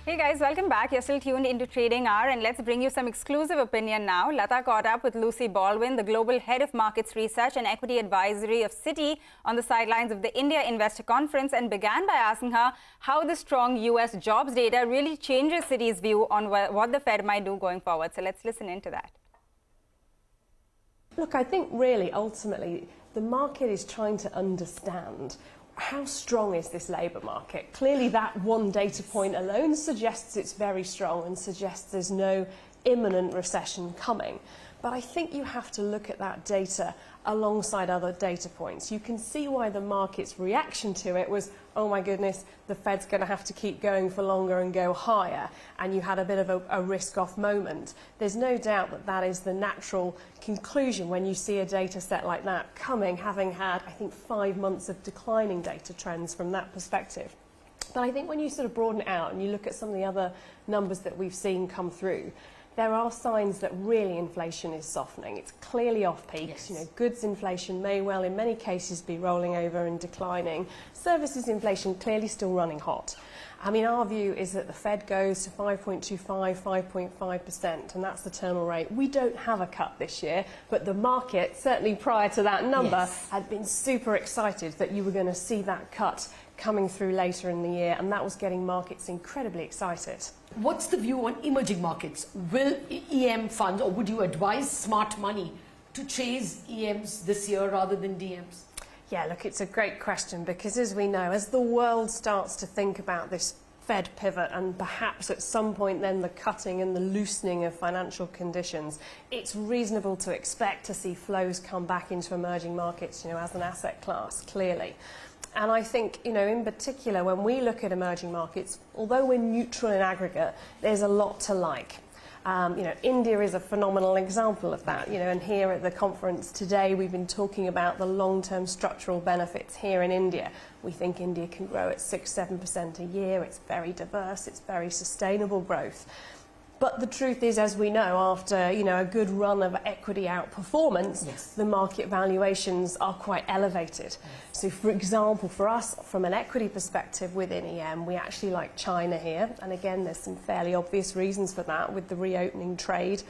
Hey guys, welcome back. You're still tuned into Trading Hour, and let's bring you some exclusive opinion now. Lata caught up with Lucy Baldwin, the Global Head of Markets Research and Equity Advisory of Citi, on the sidelines of the India Investor Conference, and began by asking her how the strong US jobs data really changes Citi's view on what the Fed might do going forward. So let's listen into that. Look, I think really, ultimately, the market is trying to understand how strong is this labour market. Clearly, that one data point alone suggests it's very strong and suggests there's no imminent recession coming. But I think you have to look at that data alongside other data points. You can see why the market's reaction to it was, oh my goodness, the Fed's going to have to keep going for longer and go higher, and you had a bit of a risk-off moment. There's no doubt that that is the natural conclusion when you see a data set like that coming, having had, I think, 5 months of declining data trends from that perspective. But I think when you sort of broaden it out and you look at some of the other numbers that we've seen come through, there are signs that really inflation is softening. It's clearly off peaks. You know, goods inflation may well, in many cases, be rolling over and declining. Services inflation clearly still running hot. I mean, our view is that the Fed goes to 5.25, 5.5%, and that's the terminal rate. We don't have a cut this year, but the market, certainly prior to that number, had been super excited that you were going to see that cut coming through later in the year, and that was getting markets incredibly excited. What's the view on emerging markets? Will EM funds, or would you advise smart money to chase EMs this year rather than DMs? Yeah, look, it's a great question, because as we know, as the world starts to think about this Fed pivot and perhaps at some point then the cutting and the loosening of financial conditions, it's reasonable to expect to see flows come back into emerging markets, you know, as an asset class, clearly. And I think, you know, in particular, when we look at emerging markets, although we're neutral in aggregate, there's a lot to like. You know, India is a phenomenal example of that, you know, and here at the conference today, we've been talking about the long-term structural benefits here in India. We think India can grow at 6–7% a year. It's very diverse. It's very sustainable growth. But the truth is, as we know, after, you know, a good run of equity outperformance, the market valuations are quite elevated. So, for example, for us, from an equity perspective within EM, we actually like China here. And again, there's some fairly obvious reasons for that with the reopening trade.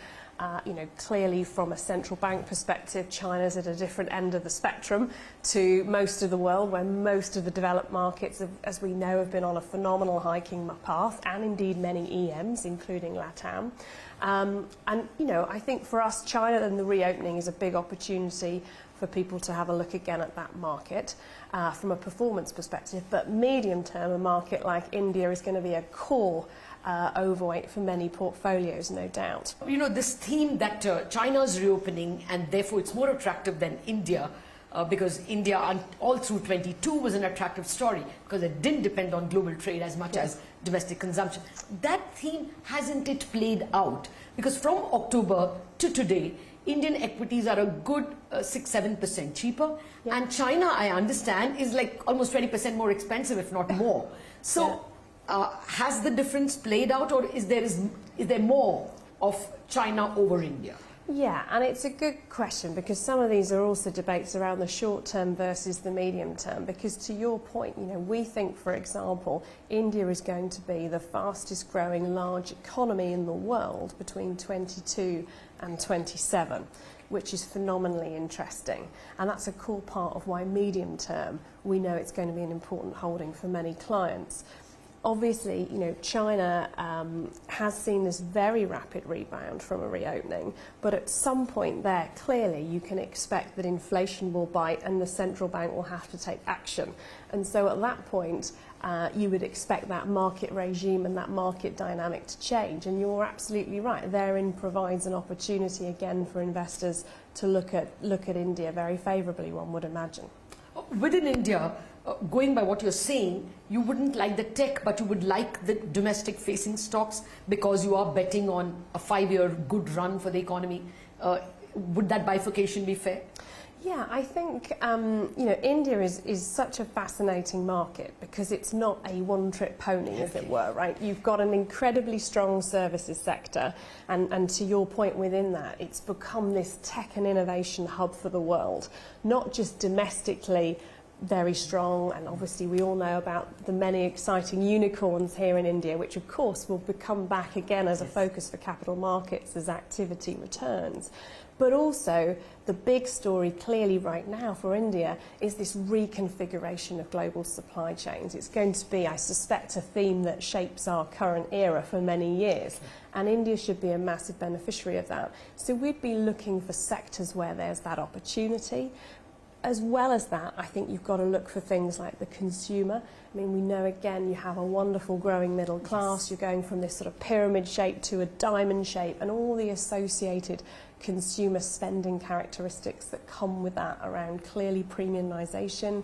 You know, clearly from a central bank perspective, China's at a different end of the spectrum to most of the world, where most of the developed markets, as we know, have been on a phenomenal hiking path, and indeed many EMs, including LATAM. And, you know, I think for us, China and the reopening is a big opportunity for people to have a look again at that market from a performance perspective. But medium term, a market like India is going to be a core overweight for many portfolios, no doubt. You know, this theme that China's reopening and therefore it's more attractive than India, because India all through 22 was an attractive story because it didn't depend on global trade as much as domestic consumption. That theme, hasn't it played out? Because from October to today, Indian equities are a good 6–7% cheaper, and China, I understand, is like almost 20% more expensive, if not more. So has the difference played out, or is there more of China over India? Yeah, and it's a good question, because some of these are also debates around the short term versus the medium term. Because to your point, you know, we think, for example, India is going to be the fastest growing large economy in the world between 22 and 27, which is phenomenally interesting. And that's a core part of why medium term we know it's going to be an important holding for many clients. Obviously, you know, China has seen this very rapid rebound from a reopening, but at some point there, clearly, you can expect that inflation will bite and the central bank will have to take action. And so at that point, you would expect that market regime and that market dynamic to change. And you're absolutely right. Therein provides an opportunity again for investors to look at India very favourably, one would imagine. Within India, going by what you're saying, you wouldn't like the tech, but you would like the domestic facing stocks because you are betting on a 5-year good run for the economy. Would that bifurcation be fair? Yeah, I think you know, India is such a fascinating market because it's not a one-trick pony, as it were, right? You've got an incredibly strong services sector, and to your point within that, it's become this tech and innovation hub for the world, not just domestically, very strong, and obviously we all know about the many exciting unicorns here in India, which of course will become back again as a focus for capital markets as activity returns. But also the big story clearly right now for India is this reconfiguration of global supply chains. It's going to be, I suspect, a theme that shapes our current era for many years, and India should be a massive beneficiary of that. So we'd be looking for sectors where there's that opportunity. As well as that, I think you've got to look for things like the consumer. I mean, we know, again, you have a wonderful growing middle class. You're going from this sort of pyramid shape to a diamond shape, and all the associated consumer spending characteristics that come with that around clearly premiumisation,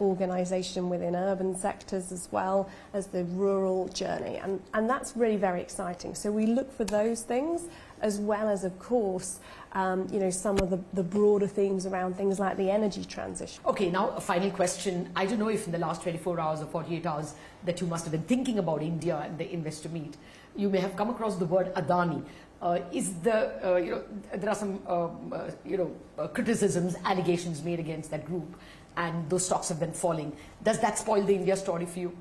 organisation within urban sectors as well as the rural journey. And that's really very exciting. So we look for those things, as well as, of course, you know, some of the broader themes around things like the energy transition. Okay, now a final question. I don't know if in the last 24 hours or 48 hours that you must have been thinking about India and the investor meet, you may have come across the word Adani. You know, there are some criticisms, allegations made against that group, and those stocks have been falling. Does that spoil the India story for you?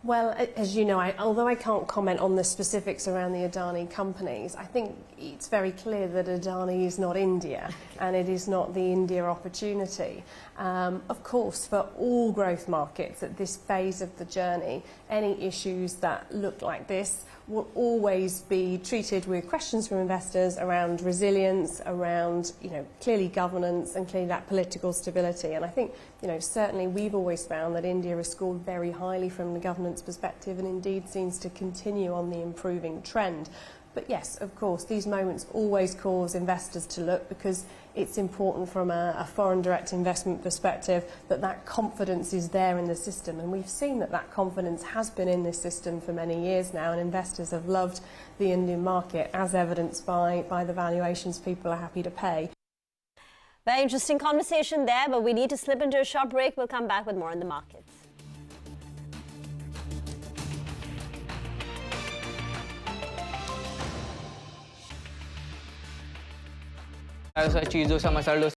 Well, as you know, although I can't comment on the specifics around the Adani companies, I think it's very clear that Adani is not India, and it is not the India opportunity. Of course, for all growth markets at this phase of the journey, any issues that look like this will always be treated with questions from investors around resilience, around, you know, clearly governance and clearly that political stability. And I think, you know, certainly we've always found that India is scored very highly from the governance perspective, and indeed seems to continue on the improving trend. But yes, of course, these moments always cause investors to look, because it's important from a foreign direct investment perspective that that confidence is there in the system. And we've seen that that confidence has been in this system for many years now, and investors have loved the Indian market, as evidenced by the valuations people are happy to pay. Very interesting conversation there, but we need to slip into a short break. We'll come back with more on the markets. cheese dosa, masala dosa.